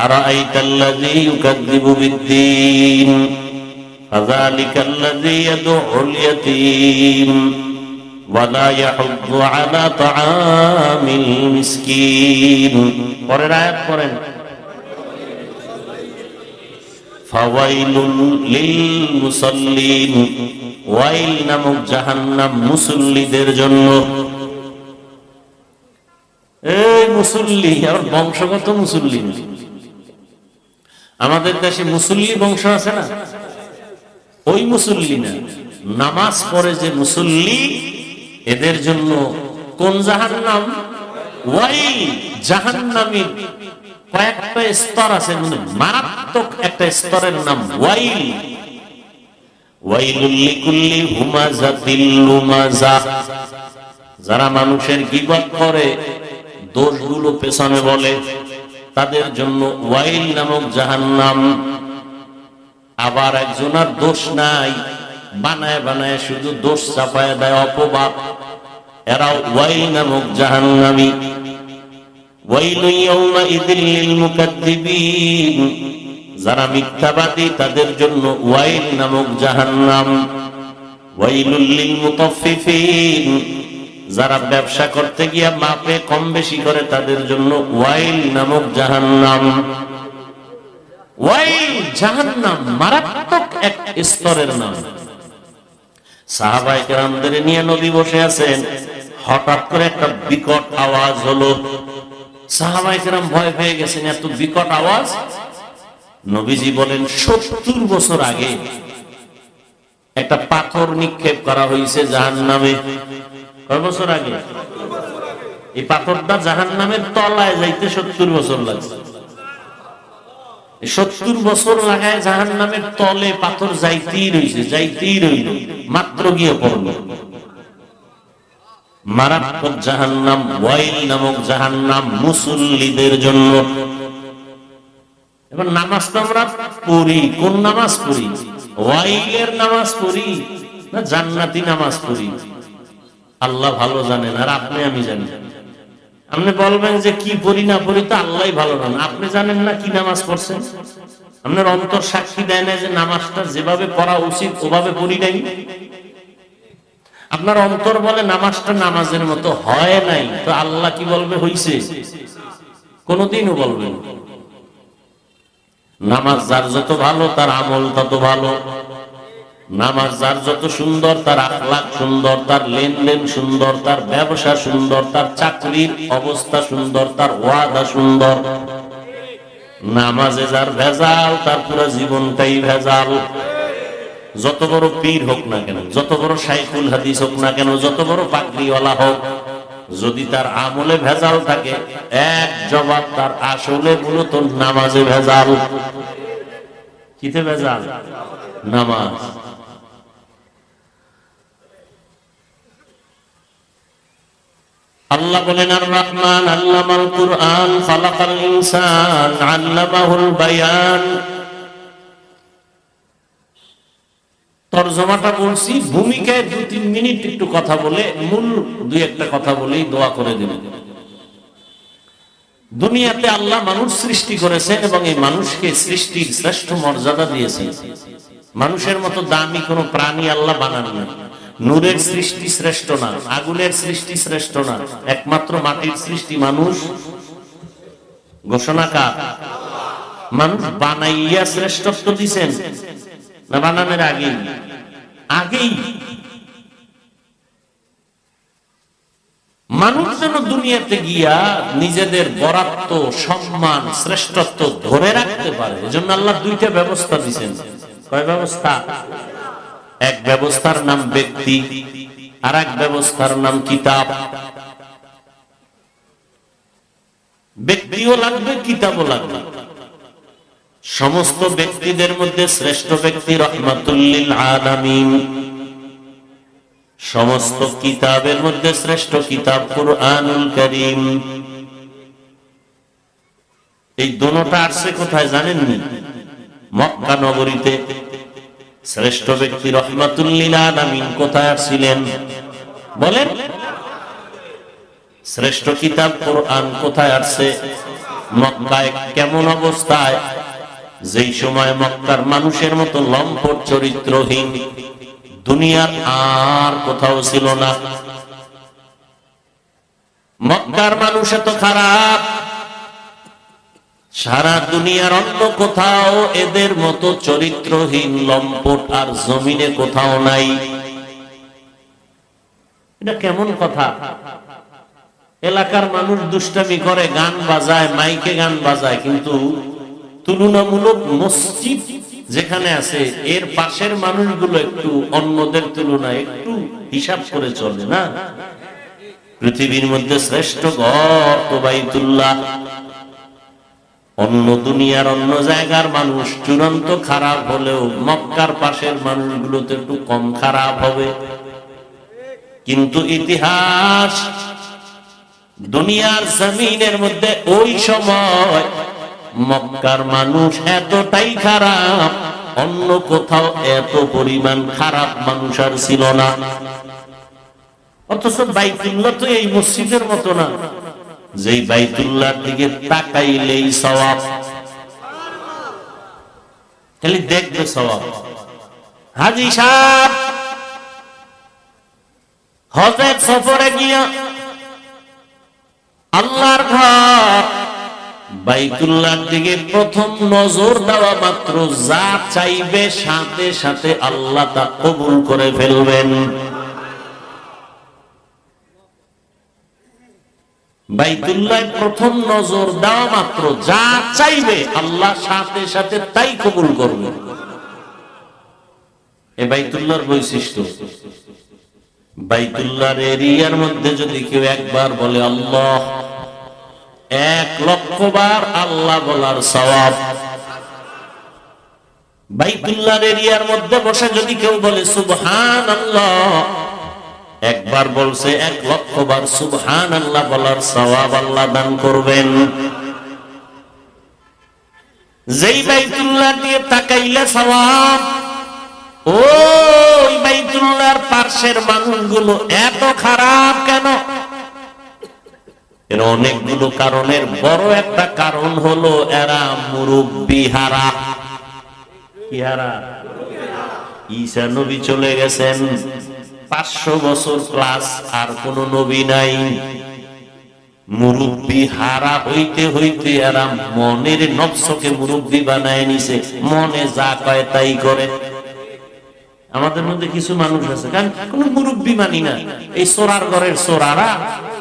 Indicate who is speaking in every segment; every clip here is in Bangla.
Speaker 1: আরাআইতাল্লাযী ইউকাযযিবু বিদ্দীন ফাযালিকাল্লাযী ইয়াদউল ইয়াতীম ওয়া লা ইয়াহুদ্দু আলা তাআমিল মিসকিন। পরের আয়াত পড়েন। ফাওয়াইলুল লিল মুসাল্লিন, ওয়াইল নামক জাহান্নাম মুসল্লিদের জন্য। এই মুসল্লি আর বংশগত মুসল্লি, আমাদের দেশে মুসল্লি বংশ আছে না, ওই মুসল্লি না, নামাজ পড়ে যে মুসল্লি, এদের জন্য কোন জাহান্নাম? ওয়াইল, জাহান্নামের কয়েকটা স্তর আছে, মারাত্মক একটা স্তরের নাম ওয়াইল। ওয়াইলুল লিকুল্লি হুমাযাতিল লুমাযা, যারা মানুষের গীবত করে, দোষগুলো পেছনে বলে, তাদের জন্য ওয়াইল নামক জাহান্নাম। আবার একজনের দোষ নাই, বানায় বানায় শুধু দোষ চাপায় দেয়, অপবাদ, এরা ওয়াইল নামক জাহান্নামী। ওয়াইলুন ইয়াওমাইযিল লিল মুকাদ্দিবিন, যারা মিথ্যাবাদী তাদের জন্য ওয়াইল নামক জাহান্নাম। ওয়াইলুল লিল মুতাফফিফিন, যারা ব্যবসা করতে গিয়া মাপে কম বেশি করে তাদের জন্য ওয়াইল নামক জাহান্নাম। ওয়াইল জাহান্নাম মারাত্মক এক স্তরের নাম। সাহাবায়ে কেরামদের নিয়ে নবী বসে আছেন, হঠাৎ করে একটা বিকট আওয়াজ হলো। সাহাবায়ে কেরাম ভয় পেয়ে গেছেন, এত বিকট আওয়াজ। নবীজি বলেন ৭০ বছর আগে একটা পাথর নিক্ষেপ করা হয়েছে জাহান্নামে। কয় বছর আগে? এই পাথরটা জাহান্নামের তলায় যাইতে ৭০ বছর লাগছে। ৭০ বছর লাগায় জাহান্নামের তলে পাথর যাইতেই রইছে, যাইতেই রইল, মাত্র গিয়ে পড়ল। মারাত্মক জাহান্নাম, ওয়াইল নামক জাহান্নাম মুসল্লিদের জন্য। এবার নামাজ তো আমরা পড়ি, কোন নামাজ পড়ি? ওয়াইলের নামাজ পড়ি না জান্নাতি নামাজ পড়ি? আল্লাহ ভালো জানেন, আর আপনি আমি জানি। আপনি বলবেন যে কি পড়ি না পড়ি, তো আল্লাহ ভালো জানেন। আপনি জানেন না কি নামাজ পড়ছেন? আপনার অন্তর সাক্ষী দেয় না যে নামাজটা যেভাবে পড়া উচিত ওভাবে পড়ি নাই? আপনার অন্তর বলে নামাজটা নামাজের মতো হয় নাই, তো আল্লাহ কি বলবে? হইছে? কোনদিনও বলবেন। নামাজ যার যত ভালো তার আমল তত ভালো। নামাজ যার যত সুন্দর তার আখলাক সুন্দর, তার লেনদেন সুন্দর, তার ব্যবসা সুন্দর, তার চাকরির অবস্থা সুন্দর, তার ওয়াদা সুন্দর। নামাজে যার ভেজাল তার পুরো জীবনটাই ভেজাল। যত বড় পীর হোক না কেন, যত বড় শাইখুল হাদিস হোক না কেন, যত বড় পাগড়িওয়ালা হোক, যদি তার আমলে ভেজাল থাকে, এক জবাব, তার আসলে মূলত নামাজে ভেজাল। কিতে ভেজাল? নামাজ। আল্লাহ বলেন আর রহমান আল্লামাল কুরআন খালাকাল ইনসান আল্লামাহুল বায়ান। তরজমাটা বলছি, ভূমিকায় ২-৩ মিনিট একটু কথা বলে মূল ২-১টা কথা বলেই দোয়া করে দিবেন। দুনিয়াতে আল্লাহ মানুষ সৃষ্টি করেছেন এবং এই মানুষকে সৃষ্টির শ্রেষ্ঠ মর্যাদা দিয়েছেন। মানুষের মতো দামি কোনো প্রাণী আল্লাহ বানান না। নূরের সৃষ্টি শ্রেষ্ঠ না, আগুনের সৃষ্টি শ্রেষ্ঠ না, একমাত্র মাটির সৃষ্টি মানুষ। ঘোষণা কার? মানুষ বানাইয়া শ্রেষ্ঠত্ব দিছেন না বানানোর আগেই? আগেই। মানুষ যেন দুনিয়াতে গিয়া নিজেদের বরাত্ম, সম্মান, শ্রেষ্ঠত্ব ধরে রাখতে পারে, এজন্য আল্লাহ ২টা ব্যবস্থা দিয়েছেন। কয় ব্যবস্থা? এক ব্যবস্থার নাম ব্যক্তি, আর এক ব্যবস্থার নাম কিতাব। ব্যক্তিও লাগবে, কিতাবও লাগবে। সমস্ত ব্যক্তিদের মধ্যে শ্রেষ্ঠ ব্যক্তি রাহমাতুল লিল আলামিন। সমস্ত কিতাবের মধ্যে শ্রেষ্ঠ কিতাব কুরআনুল কারীম। এই দুটোটা আসছে কোথায় জানেননি? মক্কা নগরীতে। শ্রেষ্ঠ ব্যক্তি রাহমাতুল লিল আলামিন কোথায় আসছিলেন বলেন? শ্রেষ্ঠ কিতাব কোরআন কোথায় আসছে? মক্কায় কেমন অবস্থায়, যেই সময় মক্কার মানুষের মতো লম্পট চরিত্রহীন দুনিয়ার আর কোথাও ছিল না। মক্কার মানুষ এত খারাপ, সারা দুনিয়ার অন্য কোথাও এদের মতো চরিত্রহীন লম্পট আর জমিনে কোথাও নাই। এটা কেমন কথা? এলাকার মানুষ দুষ্টামি করে, গান বাজায়, মাইকে গান বাজায়, কিন্তু তুলনামূলক মসজিদ যেখানে আছে এর পাশের মানুষগুলো একটু অন্যদের তুলনায় একটু হিসাব করে চলে না। পৃথিবীর মধ্যে শ্রেষ্ঠ ঘর তো বাইতুল্লাহ। অন্য দুনিয়ার অন্য জায়গার মানুষ চূড়ান্ত খারাপ হলেও মক্কার পাশের মানুষগুলো তো একটু কম খারাপ হবে। কিন্তু ইতিহাস দুনিয়ার জমিনের মধ্যে ওই সময় মক্কার মানুষ এতটাই খারাপ, অন্য কোথাও এত পরিমাণ খারাপ মানুষ আর ছিল না। অথচ বাইতুল্লাহ তো এই মসজিদের মতো না, যেই বাইতুল্লাহর দিকে তাকাইলেই সওয়াব, খালি দেখবে সওয়াব। হাজী সাহেব হজের সফরে গিয়া আল্লাহর ঘর বাইতুল্লাহর দিকে প্রথম নজর দেওয়া মাত্র যা চাইবে সাথে সাথে আল্লাহ তা কবুল করে ফেলবেন। বাইতুল্লাহ প্রথম নজর দেওয়া মাত্র যা চাইবে আল্লাহ সাথে সাথে তাই কবুল করবে। এ বাইতুল্লাহর বৈশিষ্ট্য। বাইতুল্লাহর এরিয়ার মধ্যে যদি কেউ একবার বলে আল্লাহ, 1,00,000 বার আল্লাহ বলার সওয়াব। বাইতুল্লাহর এরিয়ার মধ্যে বসে যদি কেউ বলে সুবহানাল্লাহ, একবার বলছে 1,00,000 বার সুবহানাল্লাহ বলার সওয়াব আল্লাহ দান করবেন। যেই বাইতুল্লাহ দিয়ে তাকাইলে সওয়াব, ওই বাইতুল্লাহর পাশের মানুষগুলো এত খারাপ কেন? এর অনেকগুলো কারণের বড় একটা কারণ হলো এরা মুরব্বি হারা। কি হারা? ঈসা নবী চলে গেছেন, 500 বছর প্লাস আর কোন নবী নাই। মুরব্বি হারা হইতে হইতে এরা মনের নফসকে মুরব্বি বানায় নিছে, মনে যা কয় তাই করে। আমাদের মধ্যে কিছু মানুষ আছে কারণ কোন মুরব্বি মানি না, এই সোরার ঘরের সোরারা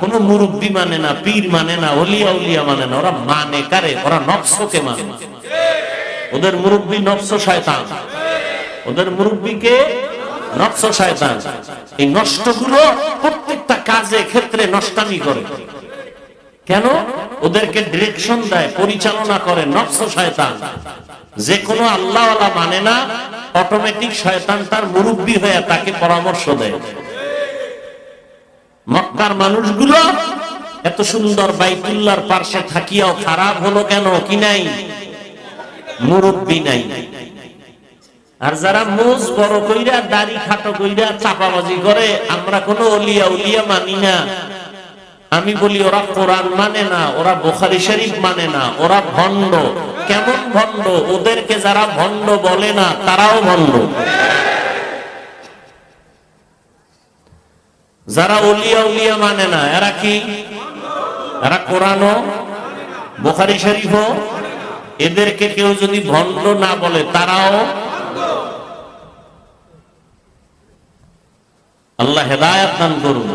Speaker 1: কোন মুরব্বি মানে না, পীর মানে না, ওলিয়া উলিয়া মানে না, ওরা মানে কারে? ওরা নফসকে মানে। ওদের মুরব্বি নফস শয়তান, ওদের মুরব্বিকে নফস শয়তান। এই নষ্টগুলো প্রত্যেকটা কাজে ক্ষেত্রে নষ্টামি করে। কেন? ওদেরকে ডিরেকশন দেয়, পরিচালনা করে নফস শয়তান। যে কোনো আল্লাহওয়ালা মানে না, অটোমেটিক শয়তান তার মুরব্বি হয়ে তাকে পরামর্শ দেয়। মক্কার মানুষগুলো এত সুন্দর বাইতুল্লাহর পাশে থাকিয়াও খারাপ হলো কেন? কি নাই? মুরব্বি নাই। আর যারা মুজ বড় কইরা, দাড়ি খাটো কইরা চাপাবাজি করে, আমরা কোনো ওলিয়া উলিয়া মানি না, আমি বলি ওরা কোরআন মানে না, ওরা বুখারী শরীফ মানে না, ওরা ভণ্ড। কেমন ভণ্ড? ওদেরকে যারা ভণ্ড বলে না তারাও ভণ্ড। যারা ওলিয়া উলিয়া মানে না এরা কি? এরা কোরআনও বুখারী শরীফও, এদেরকে কেউ যদি ভণ্ড না বলে তারাও। আল্লাহ হেদায়েত দান করুন।